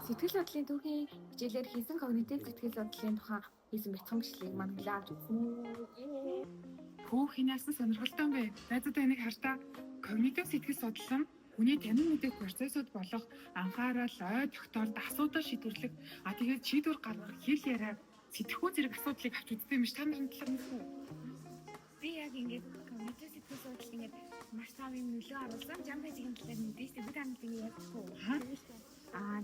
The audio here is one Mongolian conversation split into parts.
Сэтгэл судлалын түүхийн хичээлээр хийсэн когнитив сэтгэл судлалын тухай хийсэн бяцхан бичлэгийг маань авч үзсэн. Хөө хинаас нь сонирхолтой бэ? Найзуудаа энийг хартаа. Когнитив сэтгэл судлал нь хүний танин мэдэх процессыг болох анхаарал, ой тогтоолт, асуудал шийдвэрлэх, тэгээд шийдвэр гаргах, хэл яриа, сэтгэхүй зэрэг асуудлыг авч үздэг юм ш. Та нарын талаар мэдэх үү? Би яг ингэж когнитив сэтгэл судлал ингэж маш сайн юм нөлөө оруулсан. Жампэжийн талаар мэдээж би танад ингэ ярьхгүй.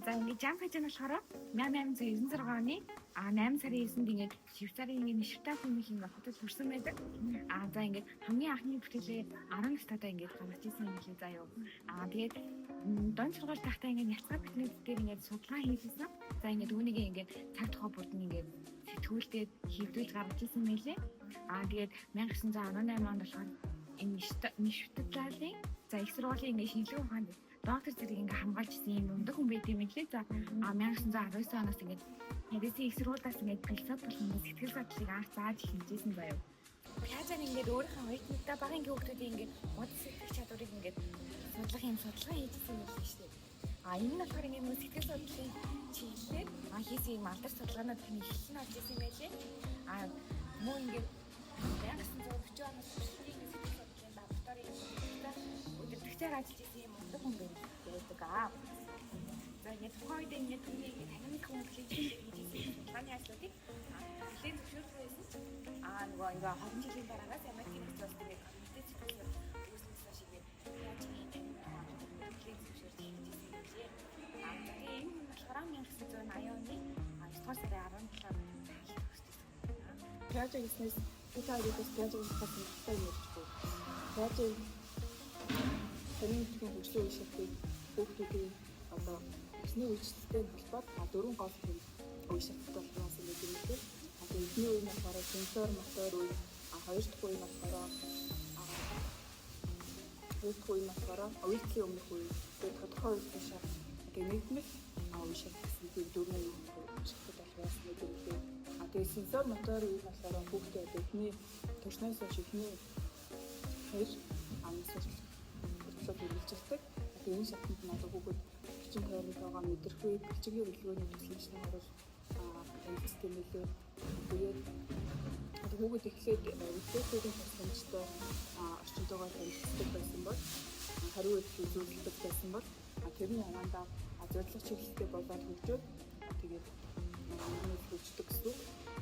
За ингэ жампэж нь болохоор 1896 оны 8 сарын 9-нд ингэ Швейцарын ингэ Нишвтал хүмүүсийн хотод хүрсэн байдаг. За ингэ хамгийн анхны бүтээлээ 10 настайдаа ингэ гаргаж ирсэн юм лээ заяа. Тэгээд дон сургууль тахтаа ингэ няцгаар бүтнүүд дээр ингэ судалгаа хийсэн. За ингэ түүнийг ингэ цаг тухай бүрд нь ингэ сэтгүүлдээ хийвдүүлж гаргаж ирсэн мэлээ. Тэгээд 1918 онд болохоор энэ Нишвталын их сургуулийн ингэ шинжилгээ ухаанд доктор зэрэг ингээ хамгаалж ирсэн юм өндөр хүн байт юм лээ. За 1919 оноос ингээд Парисын их сургуулиас ингээд философи болон сэтгэл судлалыг анх зааж хэмжээсэн заяа. Пяжаар ингээд өөрийнхөө оюутнуудаа багын ингээ хүмүүсийн ингээд бодис сэтгэл чадварыг ингээд судлах судалгаа хийжсэн юм байна шүү дээ. Энэ нь болохоор ингээд сэтгэл судлалын чиглэлээр хийсэн юм алдар судалгаанууд таны хэлсэн болж ирсэн юм байлээ. Мөн ингээд 1940 оноос сэтгэл судлалын лабораторийн өдөртөгчээр ажиллаж ирсэн юм өндөр хүн байдаг. За яг тухайд ингээд түүнийг таньд хүмүүсийн хийжсэн судалгааны ажлуудыг нэлийн зөвшөөрөх байсан. Нөгөө ингээ хорон жилийн дараагаас Америкийн нэгдсэн улсад ингээд комитет зөвшөөрөх үүснээс шиг яаж ийм нэлийн зөвшөөрөх хийжсэн юм лээ. Тэгээд энэ нь болохоор 1980 оны 9 дугаар сарын 17-нд төгссөн. Пяжа гэснээс Италиудаас пяжагийн тухай сонирхолтой юм ярьчихгүй. Пяжагийн таны хөгжлийн үе шатыг хүүхдүүдийн одоо эхний үечлэлтэй холбоод 4 гол үе шаттай болсон юм гэдэг. Одоо эхний үе нь болохоор сенсор мотор үе, хоёр дахь үе нь болохоор үйлдэлийн өмнөх үе, тэгээд тодорхой үе шат. Тэгээд нэгдмэл үе шат гэсэн тийм 4 үе шаттай болсон юм гэдэг. Тэгээд сенсор мотор үе нь болохоор хүүхдээ эхний төрснөөс хойш эхний хоёр амьсгал хэрэгжилдэг. Тэгээд энэ шатнд нь одоо хүүхэд бичиг тойрог байгаа мэдрэхгүй бичгийн хөдөлгөөний төсөлчний харал хэлцдэг юм лээ. Тэгээд хүүхэд эхлээд үйлдвэрийн тусламжтай орчинтойгоо танилцдаг байсан бол хариу үйлдэл үзүүлдэг байсан бол тэрний анаандаа зорилго чиглэлтэй болоод хөгжөөд тэгээд хөгждөг гэсэн.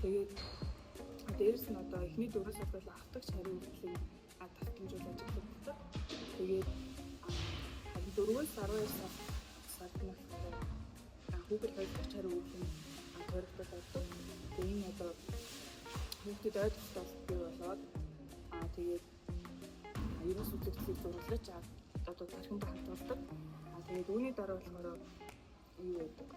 Тэгээд дээрэс нь одоо эхний 4 сард бол автагч хариу үйлдэлийг давтамжуулж ажилладаг. Тэгээд 4-өөс 12 сард нь хүүхэд хоёр дахь хариу үйлдэл тойрогдож байдаг. Тэгээд энэ одоо хүүхдэд ойлгохтой бий болоод тэгээд ерөнхий үзэгдлийг зурлаж одоо тархинд хандуулдаг. Тэгээд үүний дараа болохоор юу байдаг?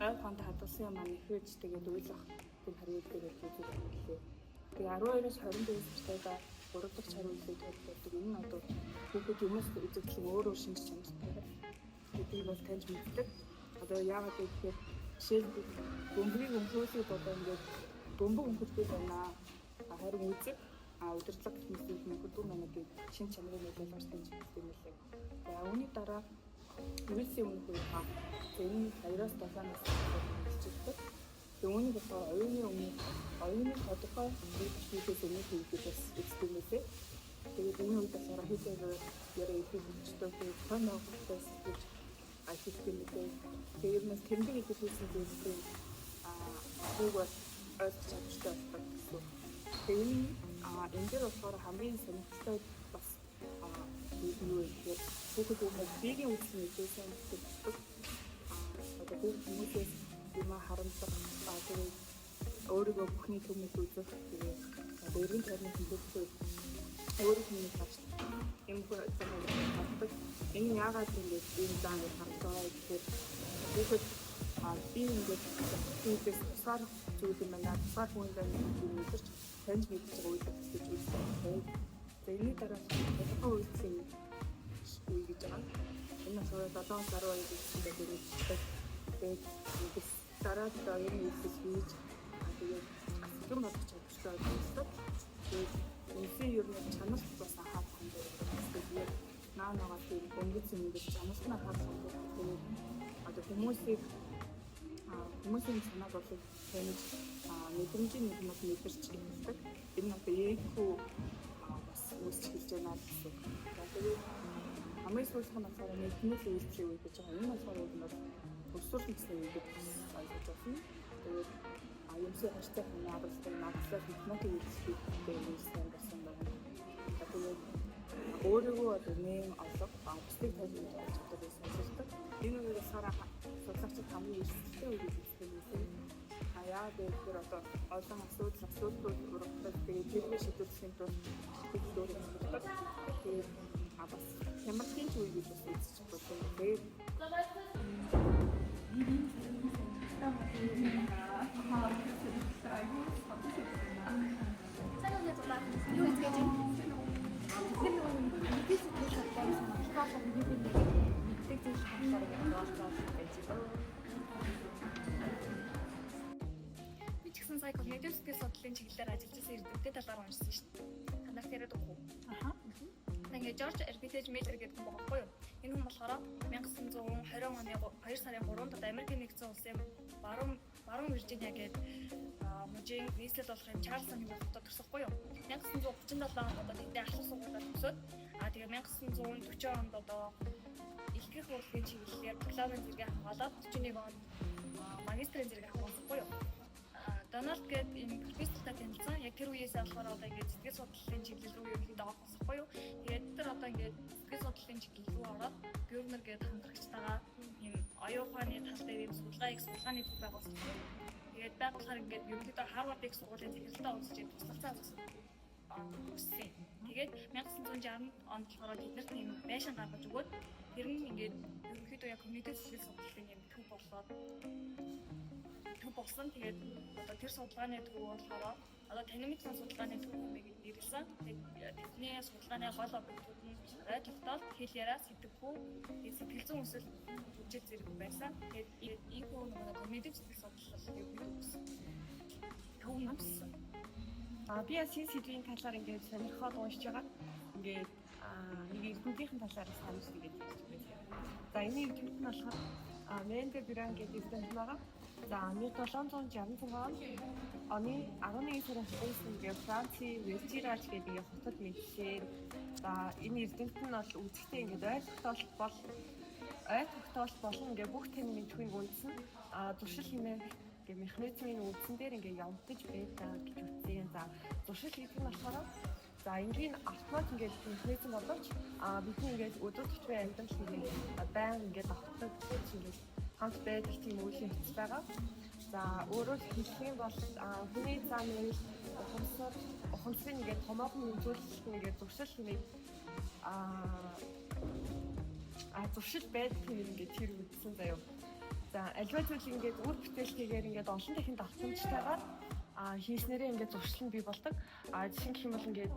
Айханд хадгалсан юм нэхэж тэгээд уйлах тийм хариу үйлдэлээр үзүүлэх юм гэлээ. Тэгээд 12-оос 24 сартаа 3 дахь хариу үйлдэл тохиолддог. Энэ нь одоо хүүхэд юмс үзэгдлийг өөр шинж чанартай гэдгийг бол таньж мэддэг. Одоо яагаад гэвэл жишээлбэл бөмбөгийг өмхөөсөд одоо ингээд бөмбөг өмхөхгүй байна. Харин үзэг удирдлага гэх мэт нөхөдөө манайгийн шинж чанарыг нөлөөлж таньж мэддэг юм лээ. За үүний дараа үйлсийн өмнөх үе энэ 2-оос 7 настай хэлчихдэг. Тэгээ үүний болохоор оюуны тодорхой үйлчлэлээс өмнөх үеийг бас эздэг юм лээ. Тэгээд энэ үед болохоор хийхээр яруу их хөгждөг тоногтой сэтгэж хийх юм лээ. Тэгээд нас тэмдэг их хийсэн зүйлсээ хүүгээс ойлгож чадчихсан гэсэн. Тэгээд энэ дээр болохоор хамгийн сонирхолтой бас юу гэхээр хүүхэд биеийн үйлчлэл нөлөөсөн гэдэг. Одоо хүмүүсээс юм харамсах тэгээд өөрийгөө бүхний төмөс үзэх тэгээд өргөн тойрны хэмжээтэй өөрийнхөө хавч юм хавдаг. Энэ яагаад ингэж ийм зан харагдаа гэхээр хүүхэд би ингэж түүхээс тусаар зүйл юм байна. Тусаар хүндээ юм мэдэрч таньж мэдж байгаа үйл гэж үздэг. Энэний дараа тодорхой үйлсийн үе гэж байгаа. Энэ болохоор 7 сар үе гэсэн дээр тэгээд дараа дараагийн үйлсийг хийж тэгээд асуурын бодох чадвартай болдог. Тэгээд үнсэн ер нь чанар бас анхаарах юм дээр тэгээд наанагаа тийм бөмбөг зэмгэж чанарт нь анхаарах юм. Тэгээд хүмүүсийн санааг бол таних мэдрэмжийн нэгмэд мэдэрч эхэлдэг. Энэ одоо ээхүү бас үүсч эхэлж байна гэсэн. Тэгээд хамгийн сүүлийнх нь болохоор нэгдмэл үйлчлэг үү гэж байгаа. Энэ болохоор бол өсвөр насны үед ойлгож байна. Тэгээд юмсыг харьцаа хэмжээтэй надлал хипнотик үйлчлэг гэдэг юм болсон байна. Тэгээд өөрийгөө одоо нэм олох, бусдыг тайлбарлах чадварыг сонсдог. Энэ үеэр болохоор судлаачид хамгийн эрсдэлтэй үйл ажиллагаа хийсэн. Яа гэхээр одоо олон асуудлууд урагтал тэгээд тэргээ шийдвэрлэхийн тулд их өөр юм болдог. Тэгээд бас хямралын үйл ажиллагаа үүсэж болно. Тэгээд Би ч гэсэн сая когнитив скил судлалын чиглэлээр ажиллаж байсан эрдэмтдийн талаар уншсан шүү дээ. Танаас яриад өгөх үү? Ингээд Жорж Эрбитэж Миллер гэдэг хүн байгаа байхгүй юу? Энэ хүн болохоор 1920 оны 2 сарын 3-нд Америкийн нэгдсэн улсын баруун Виржиниа гэдэг мужийн нийслэл болохын Чарльсон хэмээх хотод төрсөхгүй юу? 1937 онд одоо тэдний ахлах сургуулиуд төгсөөд тэгээ 1940 онд одоо элтгэх урлагийн чиглэлээр бакалаврын зэрэгээ хамгаалаад 41 онд магистрийн зэрэгээ хамгаалсангүй юу? Дональд гэдэг энэ профессортай танилцсан. Яг тэр үеэсээ болохоор одоо ингээд сэтгэл судлалын чиглэл рүү ерөнхийдөө орох болохгүй юу? Тэгээд тэр одоо ингээд сэтгэл судлалын чиглэл рүү ороод Гёрнер гэдэг хамтрагчтайгаа ийм оюун ухааны тал дээр ийм судалгааны төв байгуулсан. Тэгээд байгуулахаар ингээд ерөнхийдөө Харвардын сургуулийн захиралтай уулзаж туслалцаа үзсэн. Тэгээд 1960 онд болохоор тэднэрт ийм байшин гаргаж өгөөд тэр нь ингээд ерөнхийдөө яг комьюнити сэтгэл судлалын ийм төв болоод болсон. Тэгээд одоо тэр судалгааны төв болохоор одоо танимиксан судалгааны төв хэмээн нэрлсэн. Тэдний судалгааны гол объектууд нь ойлгохтол хэл яриа сэтгэхүй сэтгэл зүйн өсөл хүчит зэрэг байсан. Тэгээд энэ хүн комьюнити сэтгэл судлал юу гэдэг вэ? Төв юмсан. Би ясийн сэдвийн талаар ингээд сонирхоод уншиж байгаа. Ингээд нэг эрдэмтдийн талаар санаж тэгээд ярьж байна. За энэ эрдэмт нь болохоор Менде Бран гэдэг эрдэмт байгаа. За 1766 оны 11 сарын 2-нд ингээд Францын Вестирач гэдэг хотод мэдсэн. За энэ эрдэмт нь бол үзэхдээ ингээд ойр тогтоолт болон ингээд бүх тань мэдхүйн үндсэн туршил хэмээх ингээд механизмын үндсэн дээр ингээд явагдаж байдаг гэж үзсэн. За туршил гэдэг нь болохоор за энгийн автомат ингээд механизм боловч бидний ингээд өдөр тутмын амьдрал ингээд байн ингээд автомат ингээд хамт байдаг тийм үйл явц байгаа. За өөрөөр хэлэх юм бол хүний зам нь ухамсарын ингээд томоохон нэмжүүлэлт ингээд туршил хэмээх туршил байдаг юм ингээд тэр үндсэн заяа. За аливаа зүйлийг ингээд үр бүтээлтэйгээр ингээд олон дахин давтамжтайгаар хийснээрээ ингээд зуршил нь бий болдог. Жишээ гэх юм бол ингээд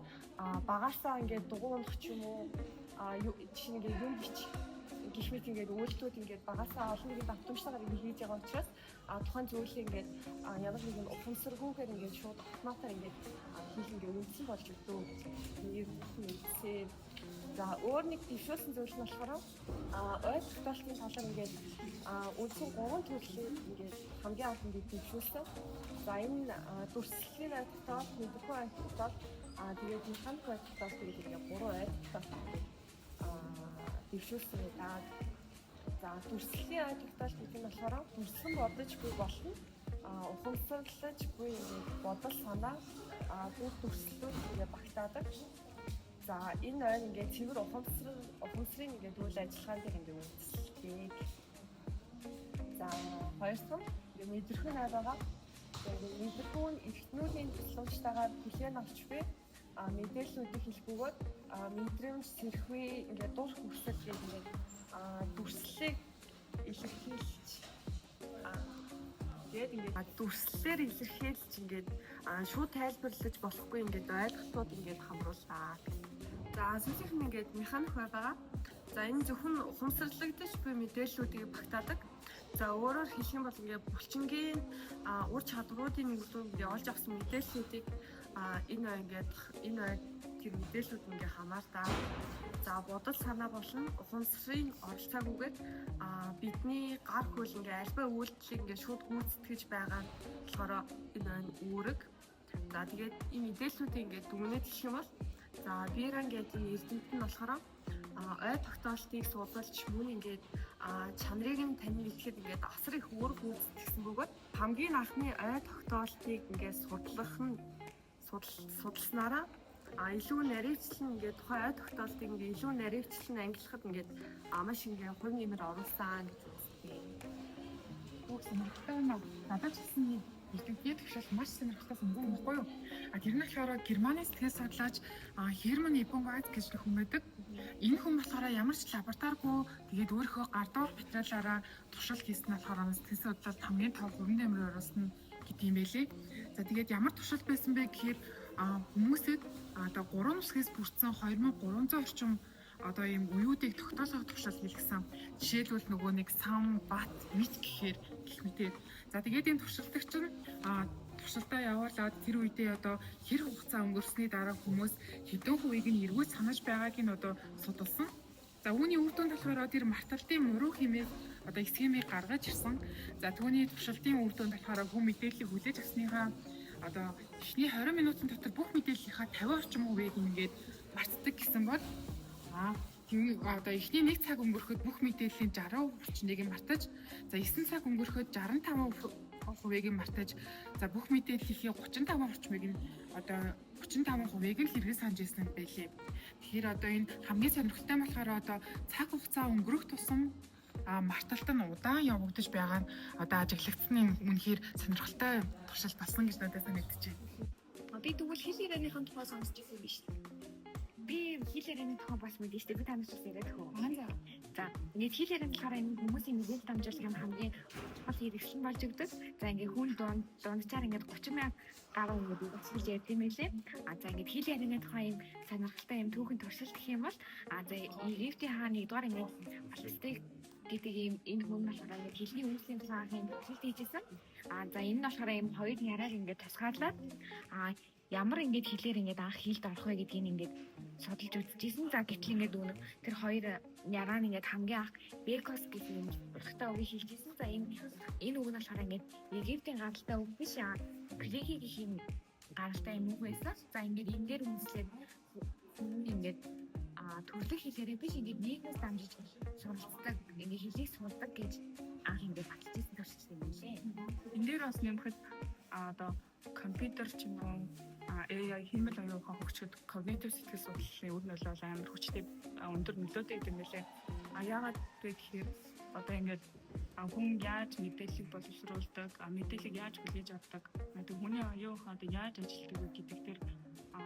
багаасаа ингээд дугуйлах ч юм уу жишээ нь ингээд юм бич гэх мэт ингээд үйлдэлүүд ингээд багаасаа олон нэгэн давтамжтайгаар ингээд хийж байгаа учраас тухайн зүйлийг ингээд ямар нэгэн ухамсаргүйгээр ингээд шууд автоматар ингээд хийх ингээд үндсэн болж өгдөө. Нэгсэн. За өөр нэг дэвшүүлсэн зүйл нь болохоор ойр тогтоолтын талаар ингээд үндсэн 3 төрлийн ингээд хамгийн анх ингээд дэвшүүлсэн. За энэ дүрслэлийн ойр тогтоолт, мэдрэхүй ойр тогтоолт, тэгээд механик ойр тогтоолт гэдэг ингээд 3 ойр тогтоолт дэвшүүлсэн байдаг. За дүрслэлийн ойр тогтоолт гэдэг нь болохоор дүрслэн бодож буй болно. Ухамсарлаж буй ингээд бодол санаа бүх дүрслэлүүд ингээд багтаадаг. За энэ ойр ингээд цэвэр ухамсарын ингээд үйл ажиллагаан дээр ингээд үндэслэдэг. За хоёрсон ингээд мэдрэхүйн ай байгаа. Тэгээд мэдрэхүй нь эрхтнүүдийн тусламжтайгаар хүлээн авч буй мэдээллүүдийг хэлбэгөөд мэдрэмж сэрхүй ингээд дур хүрсэл ингээд дүрслэлийг илэрхийлж тэгээд ингээд дүрслэлээр илэрхийлж ингээд шууд тайлбарлаж болохгүй ингээд ойлголтууд ингээд хамрууллаа. За сүүлийнх нь ингээд механик байгаа. За энэ зөвхөн ухамсарлагдаж буй мэдээллүүдийг багтаадаг. За өөрөөр хэлэх юм бол ингээд булчингийн ур чадваруудын нэгдүүд олж авсан мэдээллүүдийг энэ ой тэр мэдээллүүд ингээд хамаардаа. За бодол санаа болон ухамсарын оролцоогүйгээр бидний гар хөл ингээ альбаа үйлдэлийг ингээ шууд гүйцэтгэж байгаа болохоор энэ үүрэг. За тэгээд энэ мэдээллүүдийг ингээ дүгнэж хэлэх юм бол за биран гэдэг эрдэмтэд нь болохоор ой тогтоолтыг суулгаж мөн ингээд чанарыг нь танил хэлэхэд ингээд асар их үүрэг гүйцэтгсэн бөгөөд хамгийн анхны ой тогтоолтыг ингээд судалснараа илүү наривчлан ингээд тухайн ой тогтоолтыг ингээд илүү наривчлан ангилахад ингээд маш ингээд хувь нэмэр оруулсан гэж үздэг. Бүх сонирхолтой юм аа. Надад ч гэсэн эрдэмтний төвшил маш сонирхолтой санагдсан юм баггүй юу? Тэр нь болохоор Германы сэтгэл судлаач Херман Эбонгайц гэж хүн байдаг. Энэ хүн болохоор ямар ч лабораторигүй тэгээд өөрийнхөө гардуур материалаараа туршилт хийсэн болохоор сэтгэл судлалд хамгийн том хувь нэмэр оруулсан гэдэг юм байлээ. За тэгээд ямар туршилт байсан бэ гэхээр хүмүүсэд одоо 3 нусгээс бүрдсэн 2300 орчим одоо ийм уюудыг тогтоолох туршилт хийлгэсэн. Жишээлбэл нөгөө нэг сам, бат, мит гэхээр гэх мэт. За тэгээд энэ туршилтагч нь туршилтаа явуулаад тэр үедээ одоо хэр хугацаа өнгөрсний дараа хүмүүс хэдэн хувийг нь эргүүл санаж байгааг нь одоо судалсан. За үүний үр дүнд болохоор тэр марталтын муруу хэмээх одоо схемийг гаргаж ирсэн. За түүний туршилтын үр дүнд болохоор хүн мэдээллийг хүлээж авсныхаа одоо эхний 20 минутын дотор бүх мэдээллийнхаа 50 орчим хувийг ингээд мартдаг гэсэн бол одоо эхний 1 цаг өнгөрөхөд бүх мэдээллийн 60% орчмыг мартаж, за 9 цаг өнгөрөхөд 65%-ийг мартаж, за бүх мэдээллийн 35 орчмыг нь одоо 35%-ийг л хэрэгэ санаж ирсэн байлээ. Тэгэхээр одоо энэ хамгийн сонирхолтой нь болохоор одоо цаг хугацаа өнгөрөх тусам марталт нь удаан явагдаж байгаа нь одоо ажиглагдсны үнэхээр сонирхолтой туршилт болсон гэж надад санагдчихэ. Би тэгвэл хэл ярианыхын тухай сонсч ирсэн биш. Би хэл ярианы тухай бас мэдээж би танаас яриад хөө. За нэг хэл ярианы болохоор энэ хүмүүсийн мэдээлэл дамжуулах юм хамгийн чухал хэрэгсэл болж өгдөг. За ингээ хүн дунджаар ингээ 30,000 гаруй ингээд үгсэлж ярьд юм лээ. За ингээ хэл ярианы тухай юм сонирхолтой юм түүхэн туршилт гэх юм бол за Египтийн хааны 1-р ингээ Палестин гэдэг ийм энэ хүн болохоор ингээ хэлний үндэсний тухай юм туршилт хийжсэн. За энэ нь болохоор ийм хоёр яриаг ингээ тусгаарлаад ямар ингээд хэлээр ингээд анх хэлд орох вэ гэдгийг ингээд судалж үзчихсэн. За гэтэл ингээд үүнэг тэр хоёр яраа нь ингээд хамгийн анх Бекос гэдэг юм урагтай үгийг хэлжсэн. За энэ үг нь болохоор ингээд Египтийн гаралтай үг биш Греки гэх юм гаралтай юм үг байсан. За ингээд энэ дээр үндэслээд ингээд төрлөх хэлээрээ биш ингээд нийгмээс дамжиж суралцдаг ингээд хэлийг суралцдаг гэж анх ингээд баталжсэн төрчтэй юм лээ. Энэ дээр бас нэмэхэд одоо компьютер ч юм уу AI хиймэл оюухан хөгжөхөд когнитив сэтгэл судлалын үр нөлөө бол амар хүчтэй өндөр нөлөөтэй гэдэг юм лээ. Яагаад вэ гэхээр одоо ингээд хүн яаж мэдээллийг боловсруулдаг, мэдээллийг яаж хүлээж авдаг, хүний оюухан одоо яаж ажилладаг гэдэг дээр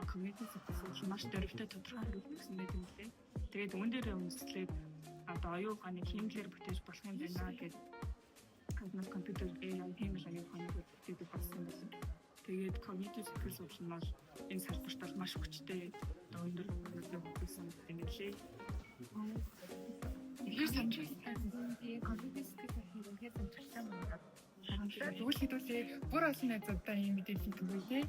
когнитив сэтгэл судлал маш дөрвтэй тодорхой хэрэгсэн байдаг юм лээ. Тэгээд үүн дээр үндэслээд одоо оюуханы хиймлэр бүтээж болох юм байна гэдэг нас компьютер AI хиймэл оюуханы бүтээдэг болсон байсан. Тэгээд когнитив сэтгэл судлал нь бол энэ салбарт бол маш хүчтэй одоо өндөр нөлөө өгсөн юм лээ. Тэгэхээр санджуулсан би когнитив сэтгэл судлалын хэрэг сонирхолтой байна. Тэгвэл хэдүүлээ бүр олон найзуудаа ийм мэдээлэл төгөөлээ.